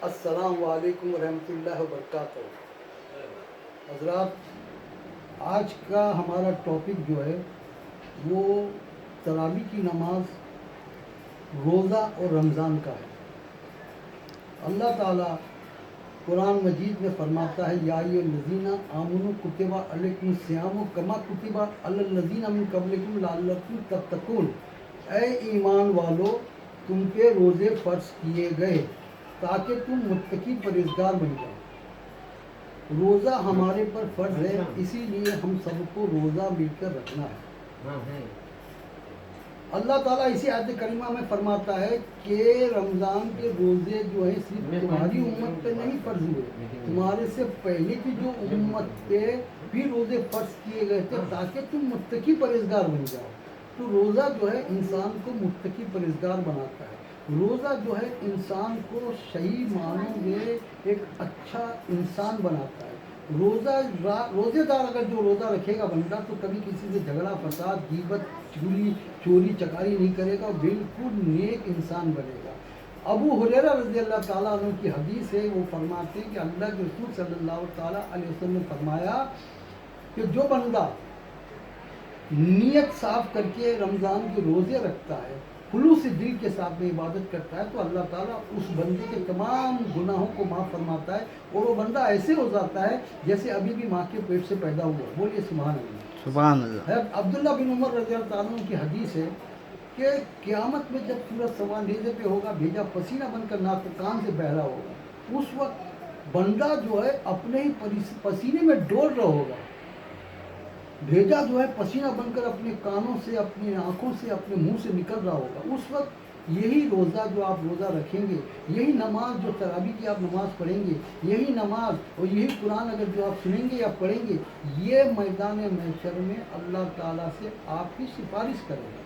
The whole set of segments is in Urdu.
السلام علیکم ورحمۃ اللہ وبرکاتہ۔ حضرات، آج کا ہمارا ٹاپک جو ہے وہ تراویح کی نماز، روزہ اور رمضان کا ہے۔ اللہ تعالیٰ قرآن مجید میں فرماتا ہے یا ایھا الذین آمنوا کتب علیکم الصیام کما کتب علی الذین من قبلکم لعلکم تتقون۔ اے ایمان والو، تم پہ روزے فرض کیے گئے تاکہ تم متقی پرہیزگار بن جاؤ۔ روزہ ہمارے پر فرض ہے، اسی لیے ہم سب کو روزہ مل کر رکھنا ہے۔ اللہ تعالیٰ اسی آیت کریمہ میں فرماتا ہے کہ رمضان کے روزے جو ہیں صرف تمہاری امت پہ نہیں فرض ہوئے، تمہارے سے پہلے کی جو امت پہ بھی روزے فرض کیے گئے تھے تاکہ تم متقی پرہیزگار بن جاؤ۔ تو روزہ جو ہے انسان کو متقی پرہیزگار بناتا ہے۔ روزہ جو ہے انسان کو صحیح معنوں میں ایک اچھا انسان بناتا ہے۔ روزے دار اگر جو روزہ رکھے گا بندہ تو کبھی کسی سے جھگڑا فساد غیبت چوری چکاری نہیں کرے گا، بالکل نیک انسان بنے گا۔ ابو ہریرہ رضی اللہ تعالیٰ عنہ کی حدیث ہے، وہ فرماتے ہیں کہ اللہ کے رسول صلی اللہ تعالیٰ علیہ وسلم نے فرمایا کہ جو بندہ نیت صاف کر کے رمضان کے روزے رکھتا ہے، خلوص دل کے ساتھ میں عبادت کرتا ہے، تو اللہ تعالیٰ اس بندے کے تمام گناہوں کو معاف فرماتا ہے، اور وہ بندہ ایسے ہو جاتا ہے جیسے ابھی بھی ماں کے پیٹ سے پیدا ہوا۔ بولیے سبحان اللہ۔ سبحان اللہ۔ حضرت عبداللہ بن عمر رضی اللہ تعالیٰ عنہ کی حدیث ہے کہ قیامت میں جب سورج سوا نیزے پہ ہوگا، بھیجا پسینہ بن کر ناک کان سے بہرا ہوگا، اس وقت بندہ جو ہے اپنے ہی پسینے میں ڈول رہا ہوگا، بھیجا جو ہے پسینہ بن کر اپنے کانوں سے، اپنی آنکھوں سے، اپنے منہ سے نکل رہا ہوگا۔ اس وقت یہی روزہ جو آپ روزہ رکھیں گے، یہی نماز جو تراویح کی آپ نماز پڑھیں گے، یہی نماز اور یہی قرآن اگر جو آپ سنیں گے یا پڑھیں گے، یہ میدان محشر میں اللہ تعالیٰ سے آپ کی سفارش کرے گا۔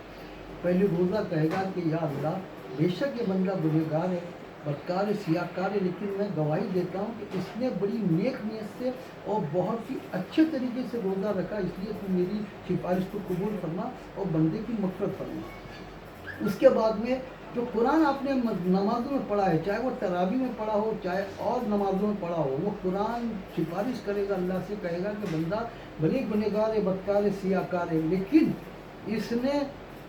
پہلے روزہ کہے گا کہ یا اللہ، بے شک یہ بندہ گنہگار ہے، بدکار ہے، سیاہکار ہے، لیکن میں گواہی دیتا ہوں کہ اس نے بڑی نیک نیت سے اور بہت ہی اچھے طریقے سے روزہ رکھا، اس لیے تو میری سفارش کو قبول فرما اور بندے کی مغفرت فرما۔ اس کے بعد میں جو قرآن آپ نے نمازوں میں پڑھا ہے، چاہے وہ تراویح میں پڑھا ہو، چاہے اور نمازوں میں پڑھا ہو، وہ قرآن سفارش کرے گا، اللہ سے کہے گا کہ بندہ بھلے گنہگار ہے، بدکار ہے، سیاہکار ہے، لیکن اس نے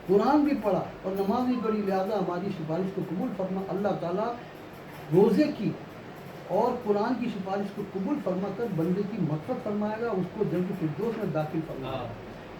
قرآن بھی پڑھا اور نماز بھی پڑھی، لہٰذا ہماری سفارش کو قبول فرما۔ اللہ تعالیٰ روزے کی اور قرآن کی سفارش کو قبول فرما کر بندے کی مغفرت فرمائے گا، اس کو جنت الفردوس میں داخل فرمائے گا۔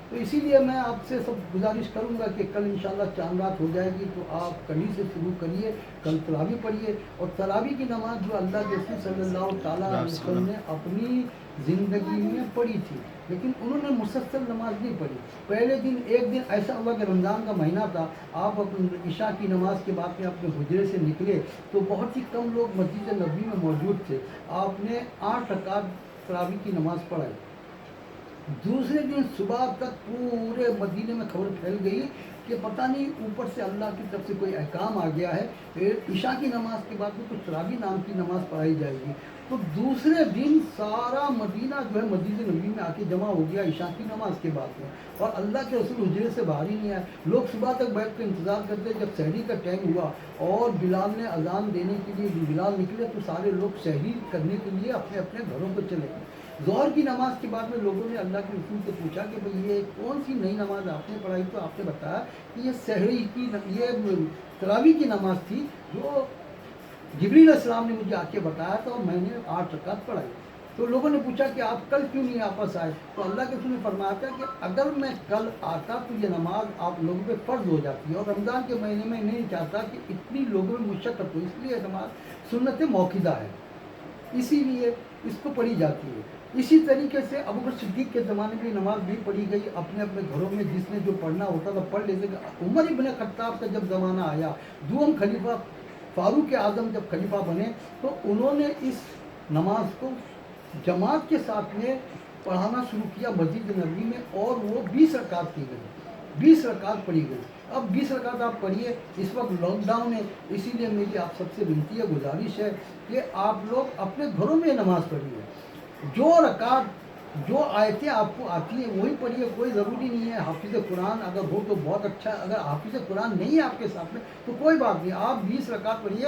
تو اسی لیے میں آپ سے سب گزارش کروں گا کہ کل انشاءاللہ چاند رات ہو جائے گی، تو آپ کل ہی سے شروع کریے، کل تراویح پڑھیے، اور تراویح کی نماز جو اللہ کے رسول صلی اللہ تعالیٰ علیہ وسلم نے اپنی زندگی میں پڑھی تھی، لیکن انہوں نے مسلسل نماز نہیں پڑھی۔ پہلے دن ایک دن ایسا ہوا کہ رمضان کا مہینہ تھا، آپ عشاء کی نماز کے بعد میں اپنے حجرے سے نکلے تو بہت ہی کم لوگ مسجد نبوی میں موجود تھے، آپ نے 8 رکعت تراویح کی نماز پڑھائی۔ دوسرے دن صبح تک پورے مدینے میں خبر پھیل گئی کہ پتہ نہیں اوپر سے اللہ کی طرف سے کوئی احکام آ گیا ہے، عشاء کی نماز کے بعد میں کچھ تراویح نام کی نماز پڑھائی جائے گی۔ تو دوسرے دن سارا مدینہ جو ہے مسجد نبوی میں آ کے جمع ہو گیا عشاء کی نماز کے بعد میں، اور اللہ کے رسول حجرے سے باہر ہی نہیں آئے۔ لوگ صبح تک بیٹھ کے انتظار کرتے، جب سحری کا ٹائم ہوا اور بلال نے اذان دینے کے لیے بلال نکلے تو سارے لوگ سحری کرنے کے لیے اپنے اپنے گھروں کو چلے گئے۔ ظہر کی نماز کے بعد میں لوگوں نے اللہ کے رسول سے پوچھا کہ بھئی یہ کون سی نئی نماز آپ نے پڑھائی؟ تو آپ نے بتایا کہ یہ سحری کی یہ تراویح کی نماز تھی جو جبریل علیہ السلام نے مجھے آ کے بتایا تھا، اور میں نے 8 رکعت پڑھائی۔ تو لوگوں نے پوچھا کہ آپ کل کیوں نہیں واپس آئے؟ تو اللہ کے رسول نے فرمایا تھا کہ اگر میں کل آتا تو یہ نماز آپ لوگوں پہ فرض ہو جاتی ہے، اور رمضان کے مہینے میں نہیں چاہتا کہ اتنی لوگوں میں مشقت ہو، اس لیے نماز سنت موقدہ ہے، اسی لیے اس کو پڑھی جاتی ہے۔ اسی طریقے سے ابوبکر صدیق کے زمانے میں نماز بھی پڑھی گئی، اپنے اپنے گھروں میں جس نے جو پڑھنا ہوتا تھا پڑھ لیتے۔ عمر ابن خطاب کا جب زمانہ آیا، دوم خلیفہ فاروق اعظم جب خلیفہ بنے، تو انہوں نے اس نماز کو جماعت کے ساتھ میں پڑھانا شروع کیا مسجد نبوی میں، اور وہ 20 رکعت کی گئی، 20 رکعت پڑھی گئی۔ اب 20 رکعت آپ پڑھیے، اس وقت لاک ڈاؤن ہے، اسی لیے میری آپ سب سے ونتی ہے، گزارش ہے کہ آپ لوگ اپنے گھروں میں نماز پڑھیے، جو رکعت جو آیتیں آپ کو آتی ہیں وہی پڑھیے، کوئی ضروری نہیں ہے حافظ قرآن اگر ہو تو بہت اچھا، اگر حافظ قرآن نہیں ہے آپ کے ساتھ میں تو کوئی بات نہیں، آپ 20 رکعت پڑھیے۔